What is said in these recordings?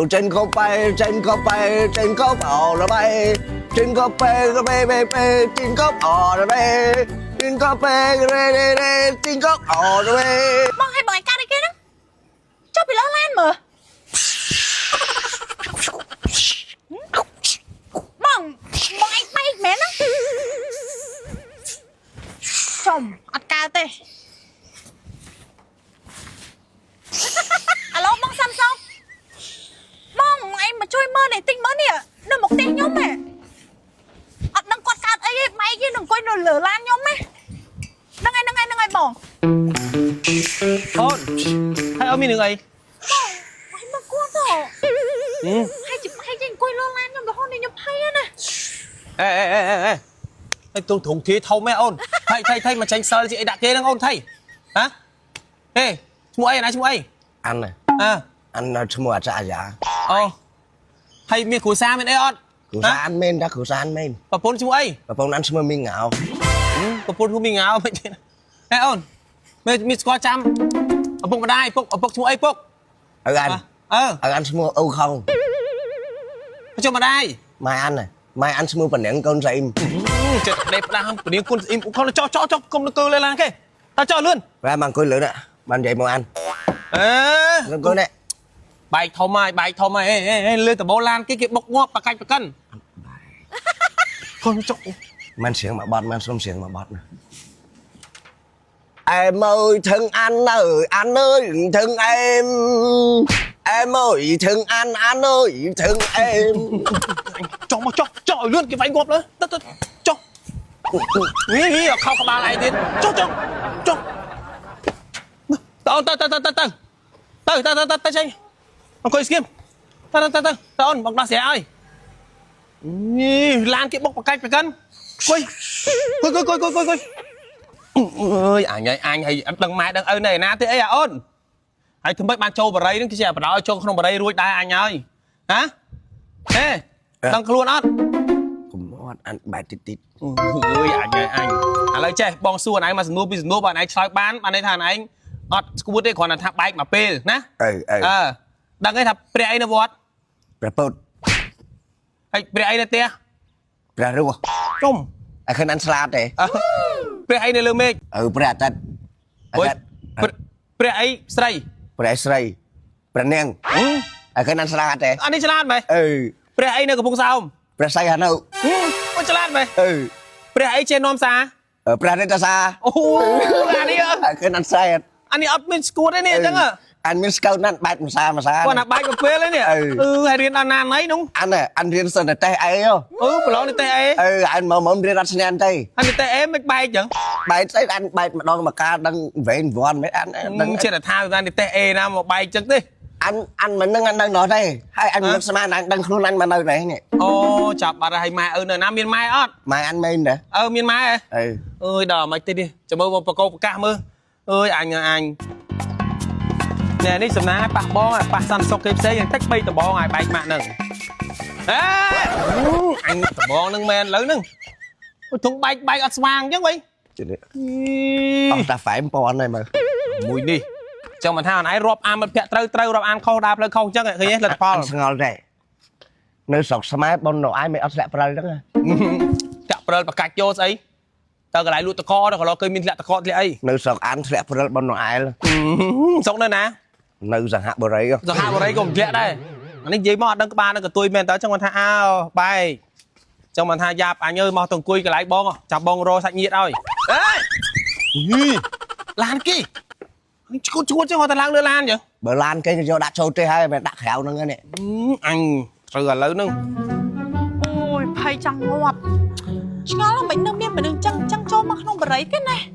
trên không bay trên không bay trên không bò rồi bay trên không bay trên không bò rồi bay trên không bay trên không bò rồi bay mong hay bài ca đây kia đó cho bị lớn lên mà mong mong anh bay mẹ nó chồng ăn ca tê alo mong xăm xong mong anh mà chơi mơ này tinh mơ nè đừng một tiếng nhóm mẹ đừng quạt cát ấy mày kia đừng quay lửa lan nhóm mẹ đừng ai bỏ thôi hay ôm đi đừng ấy mày mà cua thở hay chụp hay trên quay lửa lan nhóm đó hôm nay nhóm hay á nè ê tôi thủng thế thâu mẹ ôn thay mà tránh sơ chị ấy đã kê đang ôn thay hả ê chú ấy này chú ấy anh này à anh mua trà giả hay miếng củ sa bên đây ôn củ sa ăn men đã củ sa ăn men bà bốn chú ấy bà phong ăn mua miếng ngạo bà bốn không miếng ngáo vậy ê ôn miếng có trăm ở bốc mà đai bốc chú ấy bốc anh mua âu không cho mà đai mai anh mua phần nén con im trời đẹp đang không phần nén con im cũng không cho không được cơ lên là cái tao cho luôn ra mang coi lửa nè ban vậy mà ăn lên coi nè bài thầu mày lên từ bố lan cái bốc ngóp bà canh bà cân không cho man xiềng mà bọt man xôm xiềng mà bọt nè em ơi thân anh ơi thân em ơi thân anh ơi thân em cho luôn cái váy ngộp nữa cho nghĩ không ba này đi cho tới chơi ông coi skim tới ôn bằng đá xẻ ơi lan cái bốc một cách phải cân coi ơi anh hay đằng mai đằng ơi này na thế ấy à ôn anh thưa mấy ban châu vào đây cái xe vào đó châu không vào đây ruồi đai anh ơi hả ê đằng luôn ôn cũng ăn bài tít ơi anh lấy chơi bong xua anh mà mua bạn anh soi bán này thằng anh ọt cũng biết còn là thằng bike mà pê nè đằng ấy thằng pre ấy nó vót pre pot hay pre ấy nó tia pre rùa trông anh khơi ăn salad đấy pre ấy nó lơ mê pre tết pre ấy sray pre neng anh khơi ăn salad đấy anh đi salad mày pre ấy nó có bông sao không pre say hả đâu có salad mày pre ấy trên nom xa pre đây ta xa anh đi anh khơi ăn say anh đi ấp bên school đấy nè chẳng à anh miếng câu năn bạch mà xa còn là bạch cà phê đấy nè hay riêng ăn ấy đúng anh riêng sơn là tê ấy không mà nó tê ấy anh mà riêng ăn xin ăn tê anh tê ấy mới bay chẳng bay tới anh bay mà đôi mà ca đang về vòn mấy anh đang trên là thao ra thì tê ấy nào mà bay chẳng thế anh mình đang nói đây hay anh lúc mà anh đang luôn anh mà nơi này nhỉ chọc bà ra hay mai nơi nam miền mai ớt mai anh men nè miền mai ơi đờ mày tê đi cho mơ vào câu ca mơ ơi anh nè đi sầm ná bạc bong bạc săn sọc kẹp xe tách bay tờ bong ai bay mạng nè anh tờ bong nâng men lớn nâng thùng bay ở xoang chứ mày ta phải bòn này mà mùi đi trong mình thao nãy rộp ăn mình phẹt trâu rộp ăn khô đạp lên khô chứ cái gì là pol ngon rẻ nơi sọc smile bon đồ ai mới ăn lẹ prơi đó chặt prơi bạc cạch vô ấy tao cái lại lụt tờ co đó còn lo cây min lẹ tờ co thì ấy nơi sọc ăn lẹ prơi bon đồ ai sống nơi nè nơi rằng hạ bờ đấy rằng hạ bờ đấy cùng lẹ đây anh gì mà đăng ba đăng cái tôi men tới trong mình thao ao bay trong mình thao giáp anh ơi mà từng cùi cái lại bong chặt bong rô sạch nhiệt rồi lan kia con chúa chứ họ ta lang đưa lan vậy bờ lan cái cho đặt sâu tê hay mà đặt khéo nữa này anh rồi là lớn nưng ôi phải chẳng ngọt ngon lắm mình đừng chăng cho mà không bật cái này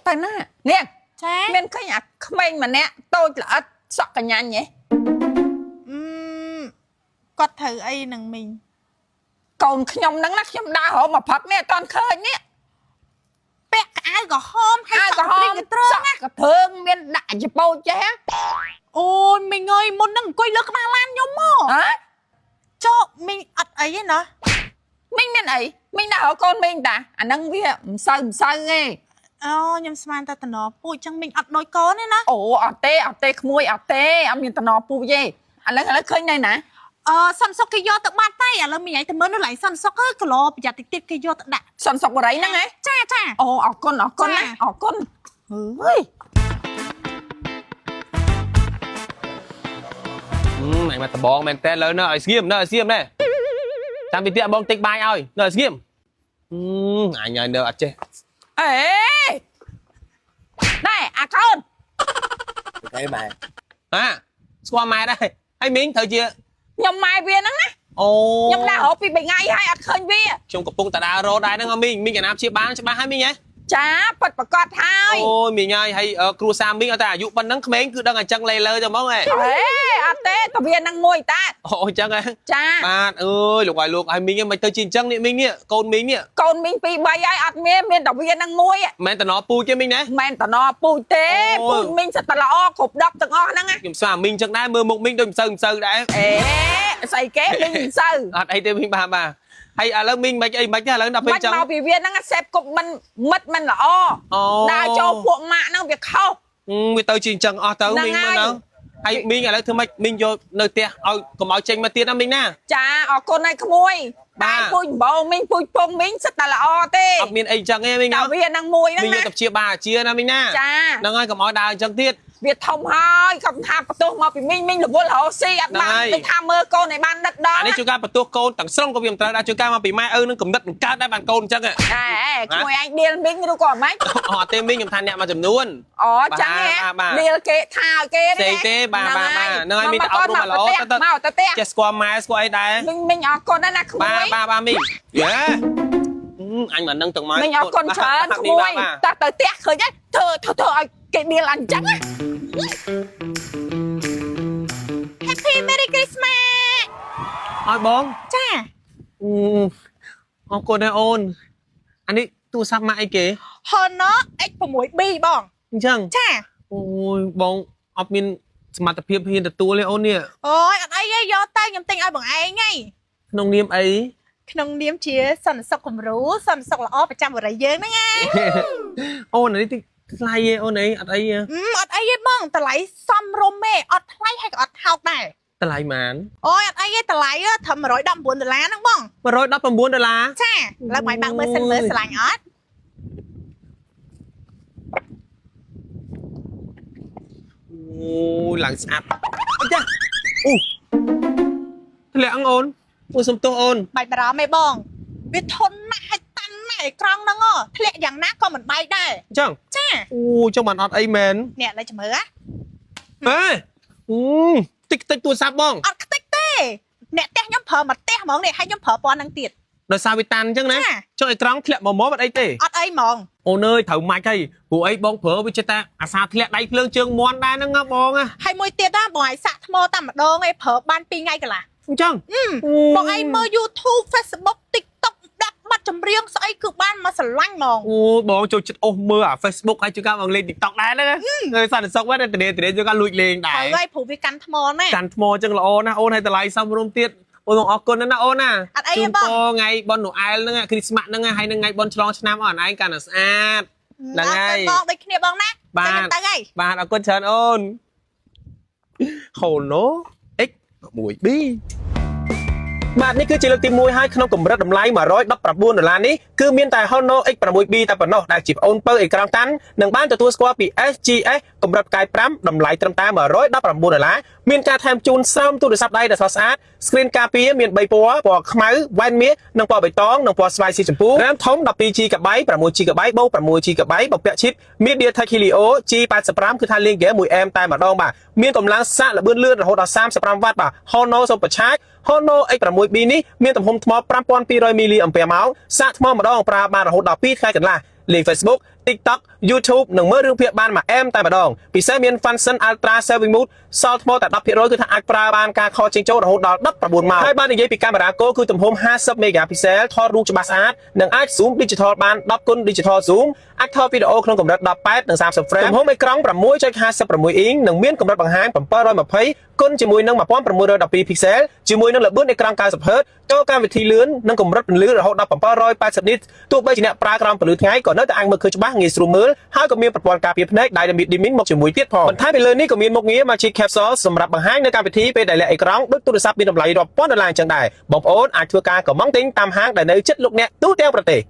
tại nè nè cha men cái nhà mình mà nè tôi là sọt cả nhà nhỉ có thử ấy nằng mình còn nhom nắng nát nhom đa hộ mà phật nè toàn khơi nhé bẹt ai có hôm hay ai có hôm sọt cả thương men đại chụp bao chứ ôi mình ơi muốn đừng quay lướt mà lan nhom mò hả cho mình ắt ấy nó mình men ấy mình đã ở con mình ta anh đang biết sao nghe nhầm smile ta nó bụi chẳng mình ắt nói có đấy nó ồ ở tê khmui ở tê em nhìn ta nó pu gì ឥឡូវឃើញនៅណា សន្សុកគេយកទៅបាត់តែឥឡូវមីឯងទៅមើលនៅឡៃសន្សុកគីឡូប្រយ័ត្នតិចទៀតគេយកទៅដាក់ សន្សុកបរិយហ្នឹងហ៎ ចា អូអរគុណណាអរគុណអើយ អញមកដបងមែនតើលើនៅឲ្យស្ងៀមណែតាមពីទៀតបងតិចបាយឲ្យនៅឲ្យស្ងៀមអញឲ្យនៅអត់ចេះ អេណែអាកូន cái mày ស្គាល់ម៉ែដែរហើយមីងត្រូវជា ខ្ញុំម៉ែវាហ្នឹងណា អូ ខ្ញុំដើររកពី3ថ្ងៃហើយអត់ឃើញវា ខ្ញុំកំពុងតែដើររកដែរហ្នឹងមីងកណាព្យាបាលច្បាស់ហើយមីងហ៎ ចាប៉ិតប្រកាសហើយ អូយមីងហើយគ្រូសាមីងអត់តែអាយុប៉ុណ្ណឹងក្មេងគឺដឹងអញ្ចឹងលេលើទៅហ្មងហ៎ អេអត់ទេតវានឹងមួយតា អូអញ្ចឹងហ៎ ចា បាទអើយលោកហើយមីងមិនទៅជាអញ្ចឹងនេះមីងនេះកូនមីងនេះ កូនមីង2 3ហើយអត់មានតែវានឹងមួយ មិនតំណពូជទេមីងណា មិនតំណពូជទេពូជមីងសិតតែល្អគ្រប់10ទាំងអស់ហ្នឹងណា ខ្ញុំស្វាមីងអញ្ចឹងដែរមើលមុខមីងដូចមិនសូវដែរ អេស្អីគេមីងមិនសូវ អត់អីទេមីងបាទហើយឥឡូវមីងមិនអីមិនទេឥឡូវដល់ពេលអញ្ចឹង មកពីវាហ្នឹងសេពគប់មិនមិត្តមិនល្អដើរចូលពួកម៉ាក់ហ្នឹងវាខុស វាទៅជាអញ្ចឹងអស់ទៅមីងមើលទៅហើយមីងឥឡូវធ្វើម៉េចមីងយកនៅផ្ទះឲ្យកុំឲ្យចេញមកទៀតណាមីងណា ចាអរគុណហើយក្មួយតែពូជបងមីងពូជពងមីងសិតតែល្អទេ អត់មានអីអញ្ចឹងទេមីង តែ ណា វានឹងមួយហ្នឹង មីងយក ណា ទៅព្យាបាលអាជាណាមីងណា ចា ហ្នឹងហើយកុំឲ្យដើរអញ្ចឹងទៀត វាធំហើយគាត់ថាបន្ទោសមកពីមីងរវល់រហូតស៊ីអត់បានទៅថាមើលកូនឲ្យបានដិតដល់ អានេះជួយការបន្ទោសកូនទាំងស្រុងក៏វាមិនត្រូវដែរជួយការមកពីម៉ែឪនឹងកំណត់មិនកើតដែរបានកូនអញ្ចឹង អេក្មួយឯងឌីលមីងឬក៏មិន អត់ទេមីងខ្ញុំថាអ្នកមួយចំនួន អូចឹងហ៎ឌីលគេថាឲ្យគេ ទេទេបាទហ្នឹងហើយមីងទៅអប់រំមកល្អទៅ មកទៅផ្ទះ ចេះស្គាល់ម៉ែស្គាល់អីដែរ មីងអរគុណណាស់ក្មួយ បាទមីងយ៉ាអញមកនឹងទាំងម៉ែ មីងអរគុណច្រើនក្មួយតើទៅផ្ទះឃើញទេធ្វើឲ្យគេឌីលអញ្ចឹង Happy Merry Christmas ឲ្យបង ចា អរគុណដែរអូនអានេះទូរស័ព្ទម៉ាក់អីគេ Honor X6B បង អញ្ចឹង ចា អូយបងអត់មានសមត្ថភាពហ៊ានទទួលទេអូននេះ អូយអត់អីទេយកទៅខ្ញុំទិញឲ្យបងឯងហី ក្នុងនាមអី ក្នុងនាមជាសន្តិសុខគំរូសន្តិសុខល្អប្រចាំបរិយាយើងហ្នឹងណា អូននេះថ្លៃទេអូនអីអត់អី អត់អីទេបងតម្លៃសមរម្យទេអត់ថ្លៃហើយក៏អត់ថោកដែរ តម្លៃម៉ាន អូយអត់អីទេតម្លៃត្រឹម$119ហ្នឹងបង $119 ចាឡើងមកបាក់មើលសិនមើលឆ្លាញ់អត់ អូយឡើងស្អាតអត់ចាអូធ្លាក់អូនអូសុំទោសអូន បាច់បារម្ភទេបងវាធន់ណាស់ហើយតាន់ណាស់អេក្រង់ហ្នឹងធ្លាក់យ៉ាងណាក៏មិនបែកដែរ អញ្ចឹង ចា អូចឹងបានអត់អីមែន អ្នកលើចាំមើលហ៎ តិចទូរស័ព្ទបង អត់ខ្ទេចទេអ្នកផ្ទះខ្ញុំប្រើមកផ្ទះហ្មងនេះហើយខ្ញុំប្រើពណ៌ហ្នឹងទៀត ដោយសារវាតាន់អញ្ចឹងណាចុះអេក្រង់ធ្លាក់មកអត់អីទេ អត់អីហ្មង អូនអើយត្រូវម៉ាច់ហើយព្រោះអីបងប្រើវាចិត្តតែអាសាធ្លាក់ដៃភ្លើងជើងមន់ដែរហ្នឹងណាបង ហើយមួយទៀតណាបងឲ្យសាក់ថ្មតែម្ដងឯងប្រើបាន2ថ្ងៃកន្លះ អញ្ចឹង បងឯងមើល YouTube Facebook TikTok ដាក់បាត់ចម្រៀងស្អីគឺបានមកស្រឡាញ់ហ្មង អូបងចូលចិត្តអូសមើលអា Facebook ហើយជួយការបងលេង TikTok ដែរហ្នឹងហើយសន្តិសុខវិញទៅជួយការលួចលេងដែរ ហើយព្រោះវាកាន់ថ្មណា កាន់ថ្មអញ្ចឹងល្អណាស់អូនឲ្យតម្លៃសមរម្យទៀតអូនអរគុណណាស់អូនណា អត់អីទេបង ថ្ងៃបុណ្យណូអែលហ្នឹងគ្រីស្មាស់ហ្នឹងហើយនឹងថ្ងៃបុណ្យឆ្លងឆ្នាំអស់អនឯងកាន់តែស្អាតហ្នឹងហើយ បងដូចគ្នាបងណា បាទ ទៅទៅហើយ បាទអរគុណច្រើនអូន Honor X6B បាទនេះគឺជាលើកទី1ហើយក្នុងកម្រិតតម្លៃ$119នេះគឺមានតែ Honor X6B តែប៉ុណ្ណោះដែលជាប្អូនពៅអេក្រង់តាន់នឹងបានទទួលស្គាល់ពី SGS កម្រិតផ្កាយ5តម្លៃត្រឹមតែ$119មានការថែមជូនស្រោមទូរស័ព្ទដៃដ៏ស្រស់ស្អាត screen ការពារមាន3ពណ៌ពណ៌ខ្មៅវ៉ែនមាសនិងពណ៌បៃតងនិងពណ៌ស្វាយស៊ីជម្ពូ RAM ធំ 12GB 6GB បូក 6GB បំពាក់ chip MediaTek Helio G85 គឺថាលេងហ្គេម 1M តែម្ដងបាទមានកម្លាំងសាកល្បឿនលឿនរហូតដល់35W បាទ Honor Super Charge Honor X6B នេះមានទំហំថ្ម 5200 mAh សាកថ្មម្ដងប្រើបានរហូតដល់2ថ្ងៃកន្លះលេង Facebook TikTok YouTube និងមើលរឿងភាគបានមួយ M តែម្ដងពិសេសមាន Function Ultra Saving Mode សល់ថ្មតែ 10% គឺថាអាចប្រើបានការខលចេញចូលរហូតដល់19ម៉ោងហើយបាននិយាយពីកាមេរ៉ាគោលគឺទំហំ50 megapixel ថតរូបច្បាស់ស្អាតនិងអាច zoom digital បាន10 គុណ digital zoom អាចថតវីដេអូក្នុងកម្រិត18និង30 frame ទំហំអេក្រង់ 6.56 អ៊ីងនិងមានកម្រិតបង្ហាញ720គុណជាមួយនឹង1612 pixel ជាមួយនឹងល្បឿនអេក្រង់ 90Hz ចូលកម្មវិធីលឿននិងកម្រិតពន្លឺរហូតដល់780 nits ទោះបីជាអ្នកប្រើក្រោមពន្លឺថ្ងៃក៏នៅតែអាចមើលឃើញច្បាស់ ងាយស្រួលមើលហើយក៏មានប្រព័ន្ធការពារភ្នែក Dynamic Dimming មកជាមួយទៀតផងបន្ថែមពីលើនេះក៏មានមុខងារ Magic Capsule សម្រាប់បង្ហាញនៅកម្មវិធីពេលដែលលាក់អេក្រង់ដូចទូរស័ព្ទមានតម្លៃរាប់ពាន់ដុល្លារអញ្ចឹងដែរបងប្អូនអាចធ្វើការកុម្ម៉ង់ទិញតាមហាងដែលនៅជិតលោកអ្នកទូទាំងប្រទេស